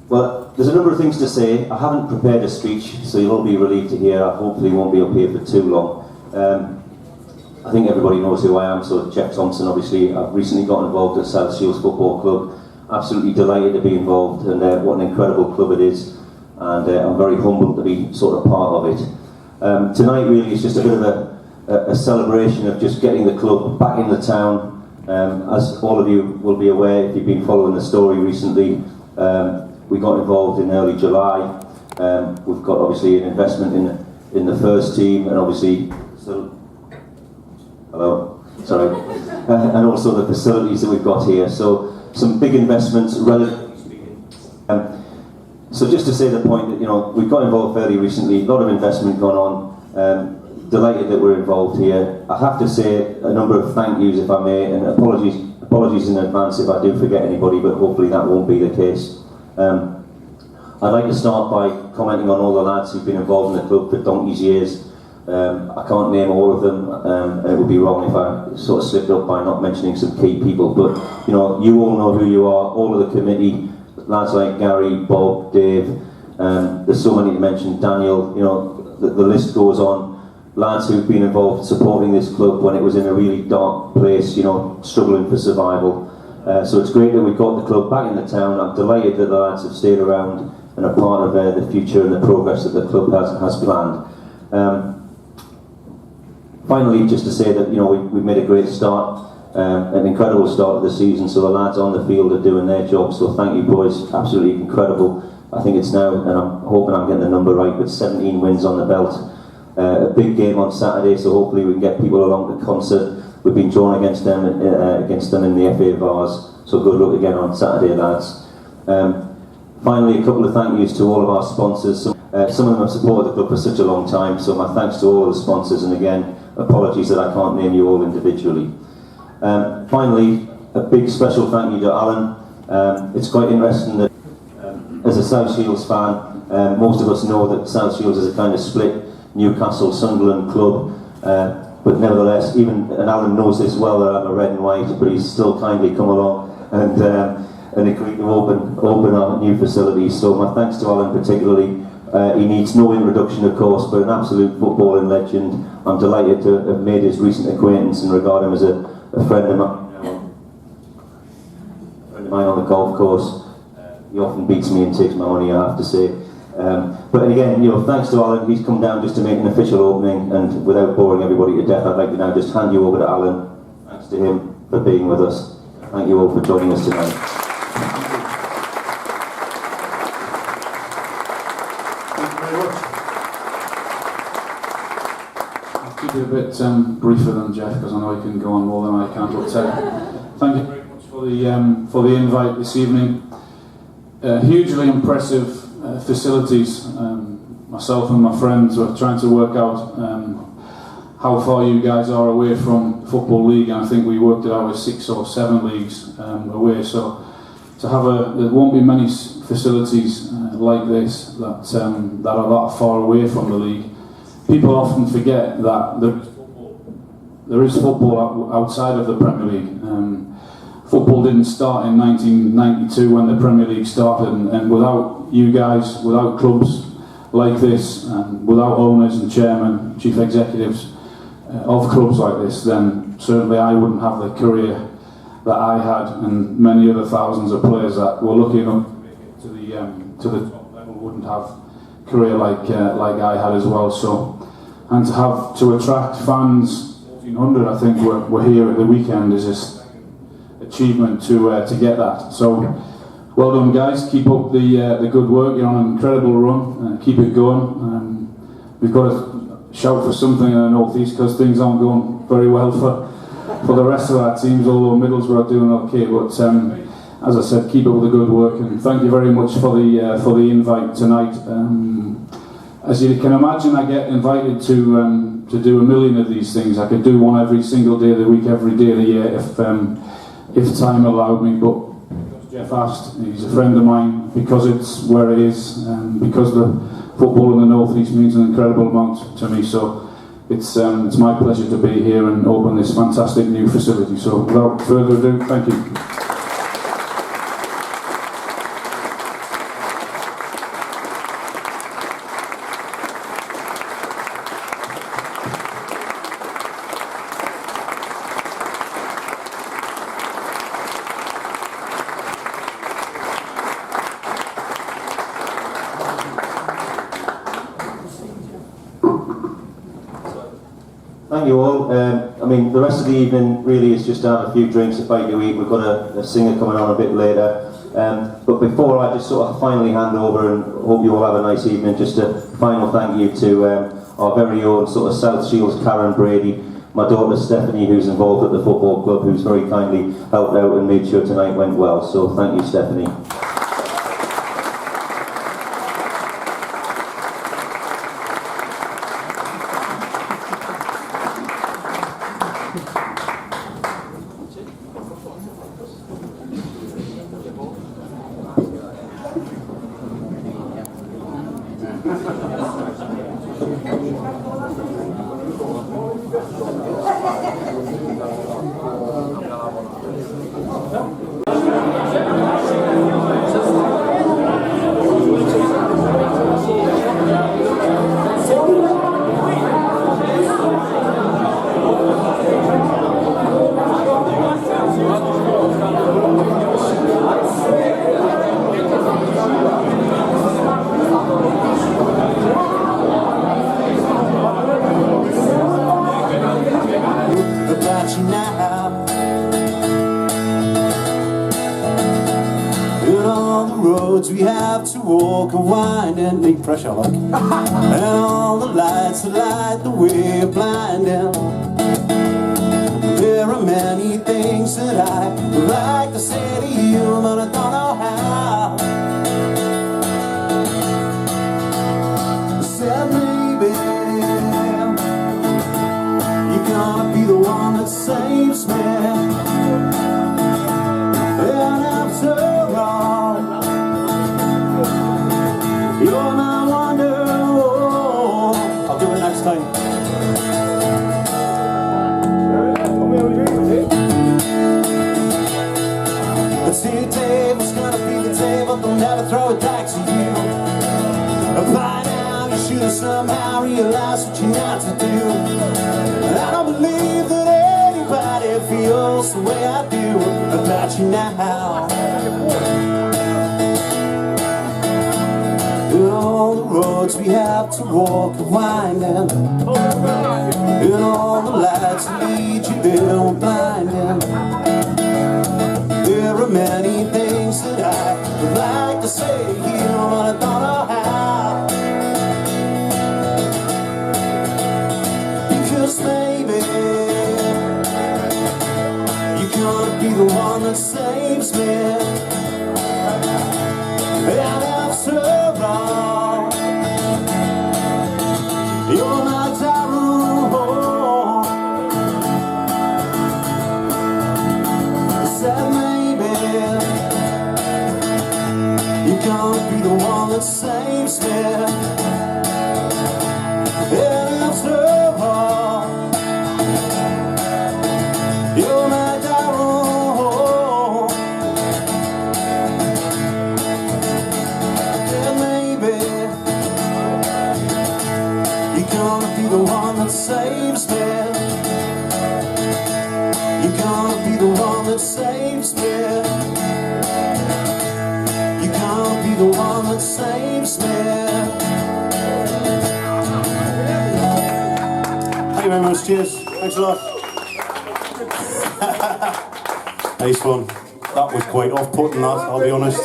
Well, there's a number of things to say. I haven't prepared a speech, so you'll all be relieved to hear I hopefully won't be up here for too long. I think everybody knows who I am, so Geoff Thompson, obviously. I've recently got involved at South Shields Football Club. Absolutely delighted to be involved, and what an incredible club it is. And I'm very humbled to be sort of part of it. Tonight really is just a bit of a celebration of just getting the club back in the town. As all of you will be aware, if you've been following the story recently, we got involved in early July. We've got obviously an investment in the first team, and obviously, and also the facilities that we've got here. So some big investments, relatively speaking. So just to say the point that, you know, we've got involved fairly recently, a lot of investment gone on. Delighted that we're involved here. I have to say a number of thank yous, if I may, and apologies in advance if I do forget anybody, but hopefully that won't be the case. I'd like to start by commenting on all the lads who've been involved in the club for donkey's years. I can't name all of them, and it would be wrong if I sort of slipped up by not mentioning some key people, but you know, you all know who you are, all of the committee, lads like Gary, Bob, Dave, there's so many to mention, Daniel, you know, the list goes on. Lads who've been involved supporting this club when it was in a really dark place, you know, struggling for survival. So it's great that we've got the club back in the town. I'm delighted that the lads have stayed around and are part of the future and the progress that the club has planned. Finally, just to say that, you know, we've made a great start, an incredible start of the season, so the lads on the field are doing their job, so thank you boys, absolutely incredible. I think it's now, and I'm hoping I'm getting the number right, but 17 wins on the belt. A big game on Saturday, so hopefully we can get people along to concert. We've been drawn against them in the FA Vars, so good luck again on Saturday, lads. Finally, a couple of thank yous to all of our sponsors. Some of them have supported the club for such a long time, so my thanks to all of the sponsors, and again, apologies that I can't name you all individually. Finally, a big special thank you to Alan. It's quite interesting that as a South Shields fan, most of us know that South Shields is a kind of split Newcastle Sunderland club, but nevertheless, and Alan knows this well, that I'm a red and white, but he's still kindly come along and agreed to open our new facilities. So my thanks to Alan particularly. He needs no introduction, of course, but an absolute footballing legend. I'm delighted to have made his recent acquaintance and regard him as a friend of mine on the golf course. He often beats me and takes my money, I have to say. But again, you know, thanks to Alan. He's come down just to make an official opening, and without boring everybody to death, I'd like to now just hand you over to Alan. Thanks to him for being with us. Thank you all for joining us tonight. Keep it a bit briefer than Geoff, because I know he can go on more than I can. But thank you very much for the invite this evening. Hugely impressive facilities. Myself and my friends were trying to work out how far you guys are away from Football League, and I think we worked it out with 6 or 7 leagues away. So to have there won't be many facilities like this that are that far away from the league. People often forget that there is football outside of the Premier League. Football didn't start in 1992 when the Premier League started, and without you guys, without clubs like this, and without owners and chairmen, chief executives of clubs like this, then certainly I wouldn't have the career that I had, and many other thousands of players that were lucky enough to make it to the top level wouldn't have a career like I had as well. So. And to attract fans, 1,400 I think were here at the weekend, is just achievement to get that. So well done guys, keep up the good work, you're on an incredible run, keep it going. We've got to shout for something in the North East because things aren't going very well for the rest of our teams, although Middlesbrough are doing okay. But as I said, keep up with the good work, and thank you very much for the invite tonight. As you can imagine, I get invited to do a million of these things. I could do one every single day of the week, every day of the year, if time allowed me. But because Geoff asked, he's a friend of mine, because it's where it is, and because the football in the North East means an incredible amount to me. So it's my pleasure to be here and open this fantastic new facility. So without further ado, thank you. thank you all. I mean, the rest of the evening really is just to have a few drinks, a bite to eat. We've got a singer coming on a bit later. But before I just sort of finally hand over and hope you all have a nice evening, just a final thank you to our very own sort of South Shields Karen Brady, my daughter Stephanie, who's involved at the football club, who's very kindly helped out and made sure tonight went well. So thank you, Stephanie. We have to walk and wind and make pressure like and all the lights that light the way are blinding. There are many things that I would like to say to you, but I don't know how. I said maybe you're gonna be the one that saves me. And after all, you're my wonder. I'll do it next time. The tea table's gonna be the table, don't ever throw it back to you. By now you should have somehow realized what you had to do. I don't believe that anybody feels the way I do about you now. All the roads we have to walk and wind and all the lights that lead you there are blinding. There are many things that I would like to say to you, but I don't know how. Because maybe you're gonna be the one that saves me. And after all, you're my tarot. Said maybe you're gonna be the one that saves me. And after all, you're my the one that saves me. You're gonna be the one that saves me. You're gonna be the one that saves me. Thank you very much, cheers. Thanks a lot. Nice one. That was quite off-putting, that, I'll be honest.